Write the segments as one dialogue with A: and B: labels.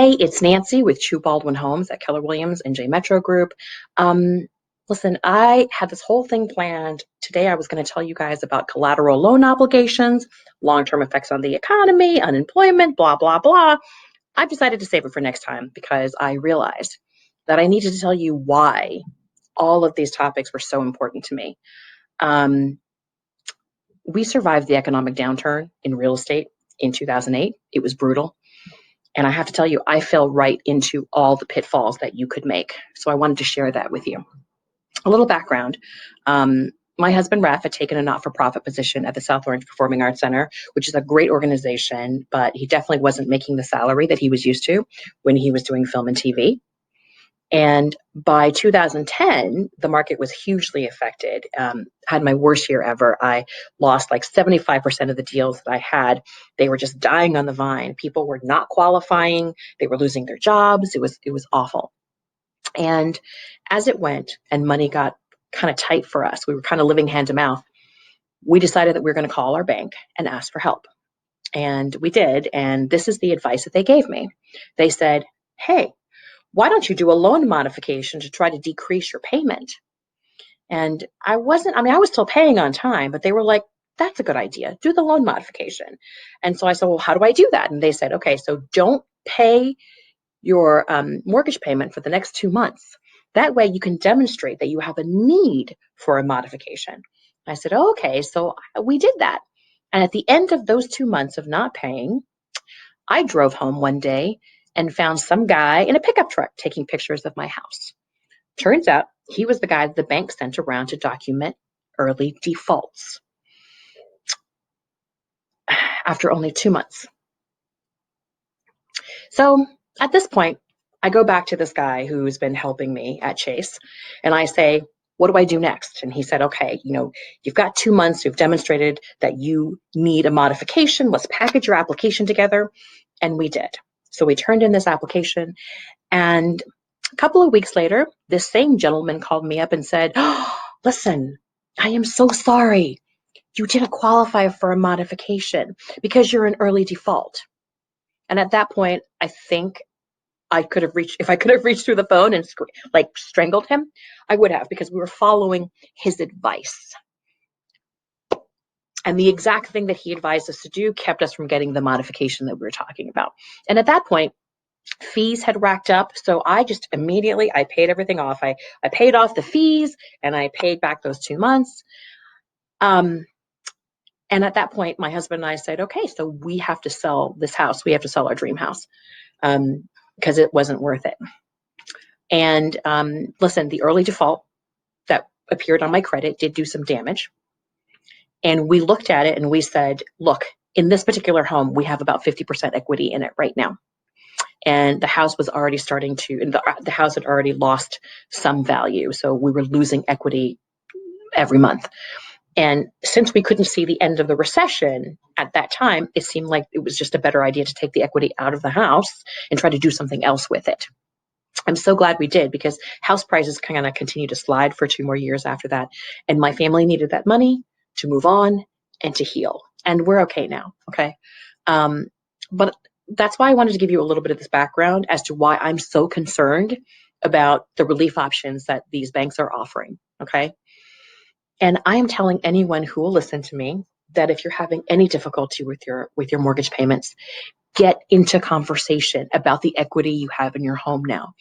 A: Hey, it's Nancy with Baldwin Homes at Keller Williams and J Metro Group. Listen, I had this whole thing planned. Today I was going to tell you guys about collateral loan obligations, long-term effects on the economy, unemployment, blah, blah, blah. I've decided to save it for next time because I realized that I needed to tell you why all of these topics were so important to me. Um, we survived the economic downturn in real estate in 2008. It was brutal. And I have to tell you, I fell right into all the pitfalls that you could make. So I wanted to share that with you. A little background. My husband, Raf, had taken a not-for-profit position at the South Orange Performing Arts Center, which is a great organization, but he definitely wasn't making the salary that he was used to when he was doing film and TV. And by 2010, the market was hugely affected. Had my worst year ever. I lost like 75% of the deals that I had. They were just dying on the vine. People were not qualifying. They were losing their jobs. It was awful. And as it went and money got kind of tight for us, we were kind of living hand to mouth. We decided that we were going to call our bank and ask for help. And we did. And this is the advice that they gave me. They said, hey, why don't you do a loan modification to try to decrease your payment? And I was still paying on time, but they were like, that's a good idea. Do the loan modification. And so I said, well, how do I do that? And they said, okay, so don't pay your mortgage payment for the next 2 months. That way you can demonstrate that you have a need for a modification. I said, oh, okay, so we did that. And at the end of those 2 months of not paying, I drove home one day and found some guy in a pickup truck taking pictures of my house. Turns out he was the guy that the bank sent around to document early defaults after only 2 months. So at this point, I go back to this guy who's been helping me at Chase, and I say, what do I do next? And he said, okay, you've got 2 months. You've demonstrated that you need a modification. Let's package your application together. And we did. So we turned in this application, and a couple of weeks later, this same gentleman called me up and said, oh, listen, I am so sorry. You didn't qualify for a modification because you're an early default. And at that point, I think if I could have reached through the phone and strangled him, I would have, because we were following his advice. And the exact thing that he advised us to do kept us from getting the modification that we were talking about. And at that point, fees had racked up. So I just immediately, I paid everything off. I paid off the fees and I paid back those 2 months. And at that point, my husband and I said, okay, so we have to sell this house. We have to sell our dream house because it wasn't worth it. And listen, the early default that appeared on my credit did do some damage. And we looked at it and we said, look, in this particular home, we have about 50% equity in it right now. And the house was already the house had already lost some value. So we were losing equity every month. And since we couldn't see the end of the recession at that time, it seemed like it was just a better idea to take the equity out of the house and try to do something else with it. I'm so glad we did, because house prices kind of continued to slide for 2 more years after that. And my family needed that money to move on and to heal. And we're okay now, okay? But that's why I wanted to give you a little bit of this background as to why I'm so concerned about the relief options that these banks are offering, okay? And I am telling anyone who will listen to me that if you're having any difficulty with your mortgage payments, get into conversation about the equity you have in your home now.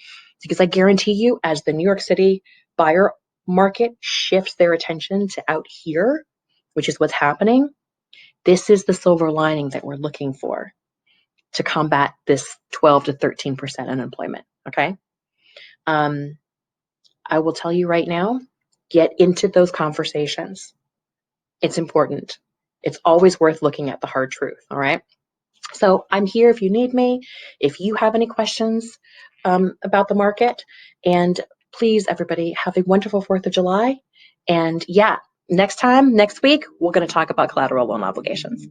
A: Because I guarantee you, as the New York City buyer market shifts their attention to out here, which is what's happening, this is the silver lining that we're looking for to combat this 12 to 13% unemployment, okay? I will tell you right now, get into those conversations. It's important. It's always worth looking at the hard truth, all right? So I'm here if you need me, if you have any questions about the market. And please, everybody, have a wonderful 4th of July. And yeah, next week, we're going to talk about collateral loan obligations.